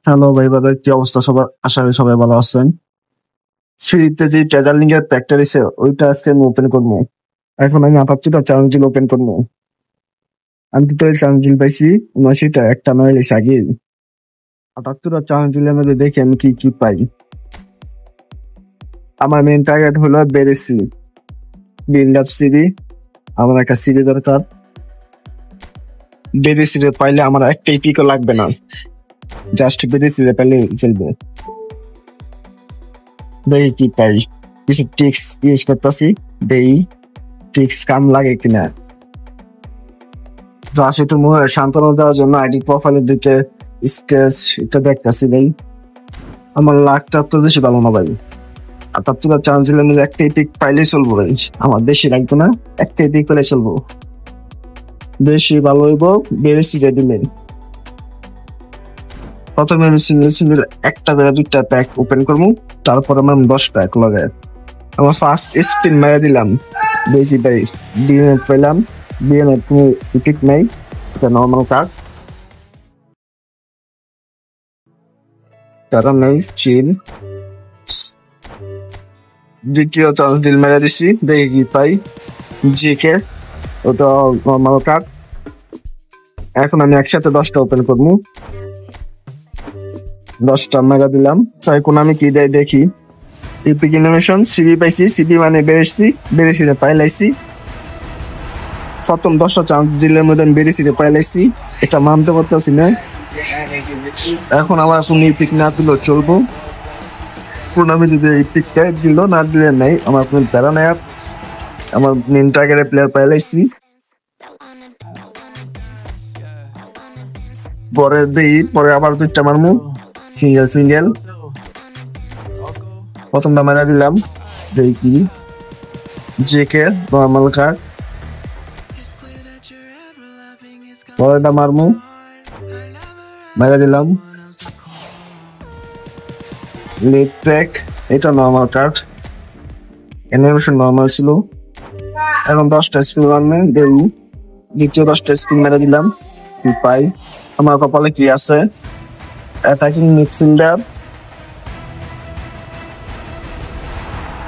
Hello ভাই brother, কি অবস্থা সবার? আশা করি সবাই ভালো আছেন। ফ্রিতে যে ট্রেজার লিঙ্কের প্যাকটা দিছে ওইটা আজকে আমি ওপেন করবো। এখন আমি 78টা চ্যালেঞ্জ ওপেন করবো। আমি তো চ্যালেঞ্জ পাইছি 79টা, একটা নয় এসে আগে 78টা চ্যালেঞ্জের মধ্যে দেখি আমি কি কি পাই। আমার মেন টার্গেট হলো বেরেসি, বিল্ড আপ সিবি। আমার একটা সিবি দরকার। বেরেসি পাইলে আমার একটা পিকও লাগবে না, জাস্ট বেরেসি পাইলে চলবে। দেখি কি পাই, কিছু টিক্স ইউজ করতেছি, দেখি টিক্স কাম লাগে কিনা। জাস্ট একটু মনে সান্ত্বনা দেওয়ার জন্য আইডি প্রোফাইলের দিকে স্টেজ এটা দেখতেছি। ভাই আমার লাখটা তো বেশি ভালো না ভাই। আর তার থেকে চ্যালেঞ্জের মধ্যে একটা পিক পাইলেই চলবো ভাই, আমার বেশি লাগতো না, একটা পিক পেলে চলবো। বেশি ভালো হইব বেরেসি দিলে। প্রথমে আমি সিঙ্গেল সিঙ্গেল একটা করে দুইটা প্যাক ওপেন করবো, তারপর আমার 10 প্যাক লাগে। আমার ফার্স্ট স্পিন মেরে দিলাম, দেখি ভাই ডিএনএ পেলাম। ডিএনএ কোনো পিক নাই, এটা নর্মাল কার্ড, কারণ নাই চিল। দ্বিতীয় চ্যালেঞ্জ মেরে দিছি, দেখি কি পাই। জিকে, ওটা নর্মাল কার্ড। এখন আমি একসাথে 10টা ওপেন করবো, 10টা মেরে দিলাম। তাই কোন আমি কি দেয় দেখি। ইপিক ইনোভেশন সিবি পাইছি, সিবি মানে বেরেসি পাইলাইছি। প্রথম 10টা চান্স দিলের মধ্যে আমি বেরেসিতে পাইলাইছি, এটা মানতে পারতেছি না। এখন আমার কোনো ইপিক না দিলেও চলবো। কোন আমি যদি ইপিকটা দিল না দিলে নাই, আমার কোনো প্যারা নাই। আমার মেন টার্গেটের প্লেয়ার পাইলাইছি। পরে দিই, পরে আবার দুইটা মারমু সিঙ্গেল সিঙ্গেল। প্রথমটা মেরা দিলাম, দেখি জেকে নর্মাল কার্ড। পরেরটা মারমু, মেরা দিলাম লেট ট্র্যাক, এটা নর্মাল কার্ড, অ্যানিমেশন নর্মাল ছিল। এখন 10টা স্পিন মারমে দেই, দ্বিতীয় 10টা স্পিন মেরা দিলাম। কি পাই, আমার কপালে কি আছে? অ্যাটাকিং মিডফিল্ডার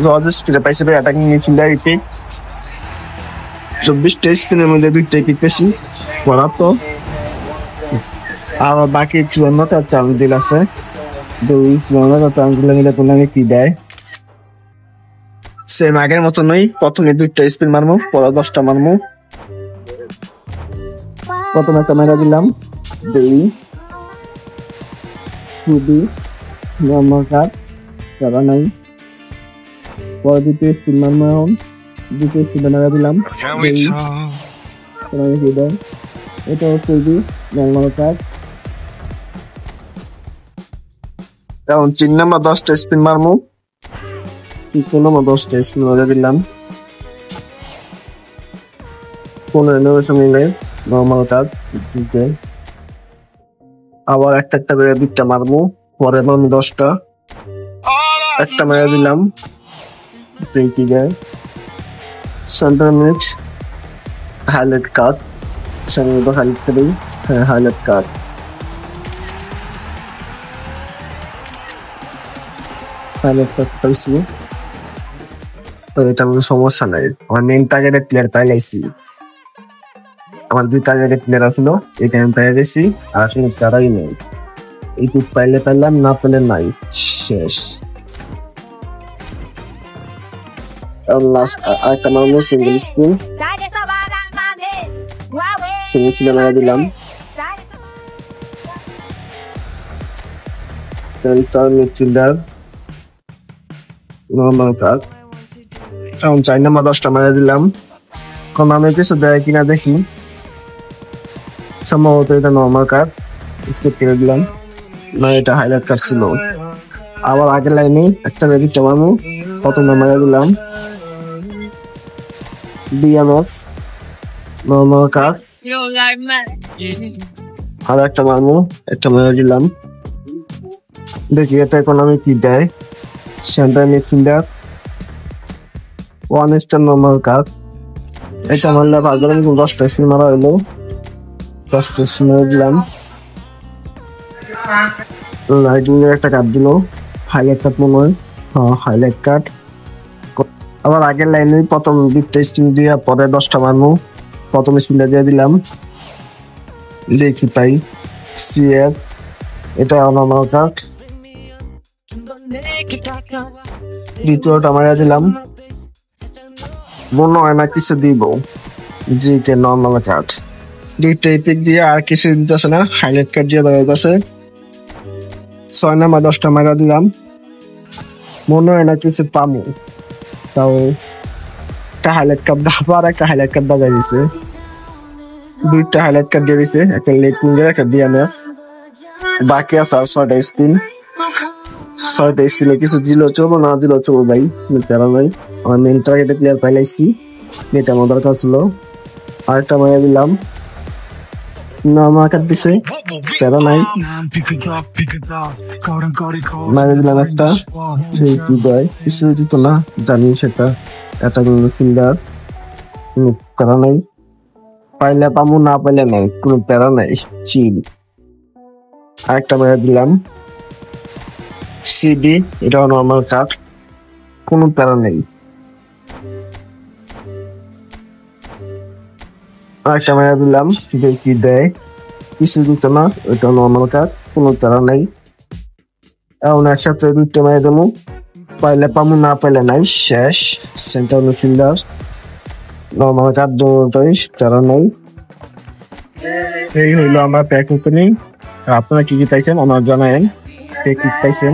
রজেস ফিরে পাইছে ভাই। অ্যাটাকিং মিডফিল্ডার ইপিক 24টা স্পিনের মধ্যে 2টা ইপিক পেয়েছি, পড়া তো। আর বাকি 54টা চ্যালেঞ্জ দিল আছে, 54টা চ্যালেঞ্জ দিলে মিলে তোমাকে কি দেয় সেম আগের মতো নই। প্রথমে 2টা স্পিন মারমু, পরে 10টা মারমু। প্রথমে একটা মেরা দিলাম, দেই খুবই নর্মাল কার্ড, যারা নাই। পরে 2টা স্পিন মারমু, এখন 2টা স্পিন মেরা দিলাম, কি দেয়? এটাও খুবই নর্মাল কার্ড। এখন 3 নম্বর 10টা স্পিন মারমু, 10টা স্পিন মেরা দিলাম। কোন ইনোভেশন মিলে নর্মাল কার্ড। আবার একটা একটা করে 2টা মারমু, পরে মারমু 10টা। একটা মেরে দিলাম, কি দেয়? Centre mid highlight card, highlight করি। হ্যাঁ, হাইলাইট কার্ড। হাইলাইট কার্ড পাইছি, তো এটা কোনো সমস্যা নাই। আমার মেন টার্গেটের প্লেয়ার পাইলাইছি। আমার 2 টার্গেটের প্লেয়ার আসলো, এটা আমি পাই গেছি। আর আসলে তারাই নেই, এই টুক পাইলে পাইলাম, না পেলে নাই, শেষ। লাস্ট আরেকটা মারমু সিঙ্গেল স্পিন, সিঙ্গেল স্পিন মেরা দিলাম। Centre midfielder normal card. এখন 4 নম্বর 10টা মেরা দিলাম। এখন আমি কিছু দেয় কিনা দেখি, সম্ভবত এটা নর্মাল কার্ড, স্কিপ করে দিলাম। না, এটা হাইলাইট কার্ড ছিল। আবার আগের লাইনে একটা রেডিট মারমু, প্রথম মেরা দিলাম ডিএমএস নর্মাল কার্ড। আর একটা মারমু, একটা মেরা দিলাম, দেখি এটা এখন আমি কি দেয়। Centre midfielder 1 star normal card. এটা মারলে 10টা স্পিন মারা হইলো, 10টা স্পিন মেরে দিলাম। লাইটিং এর একটা কার্ড দিল, হাইলাইট কার্ড মনে হয়, হ্যাঁ হাইলাইট কার্ড। আবার আগের লাইনে প্রথম দিকটা স্পিন দিয়ে পরে 10টা মারবো, প্রথম স্পিনটা দিয়ে দিলাম, যে কি পাই সিএফ, এটা নর্মাল কার্ড। দ্বিতীয়টা মারা দিলাম, মনে হয় না কিছু দিব, যে কে নর্মাল কার্ড। দুইটা এপিক দিয়ে আর কিছু দিতেছে না, হাইলাইট কার্ড দিয়ে দেওয়া গেছে। 6 নাম্বার 10টা মারা দিলাম, মনে হয় না কিছু পামু, তাও একটা হাইলাইট কার্ড আবার একটা হাইলাইট কার্ড বাজাই দিছে, দুইটা হাইলাইট কার্ড দিয়ে দিছে, একটা লেগ উইঙ্গার একটা ডিএমএফ। বাকি আছে আর 6টা স্পিন, 6টা স্পিনে কিছু দিল চলবো, না দিল চলবো ভাই, প্যারা ভাই। আমার মেন টার্গেটে প্লেয়ার পাইলাইছি, এটা আমার দরকার ছিল। আরেকটা মারা দিলাম, নর্মাল কার্ড দিছে, প্যারা নাই। মারা দিলাম একটা, সেই কি ভাই কিছু দিত না, জানি সেটা একটা ফিল্ডার, কোনো প্যারা নাই, পাইলে পামু না পাইলে নাই, কোনো প্যারা নাই, চিল। আরেকটা মারা দিলাম সিডি, এটাও নর্মাল কার্ড, কোনো প্যারা নেই। আরেকটা মারা দিলাম, দেখি দেয়, কিছু দিত না, ওইটা নর্মাল কার্ড, কোনো প্যারা নাই। এখন একসাথে দুইটা মারা দেবো, পাইলে পামু না পাইলে নাই, শেষ। সেন্টার মিডফিল্ডার, নর্মাল কার্ড দুটোই, প্যারা নাই। এই হইলো আমার প্যাক ওপেনিং। আপনারা কি কি পাইছেন আমার জানায়েন, কে কি পাইছেন।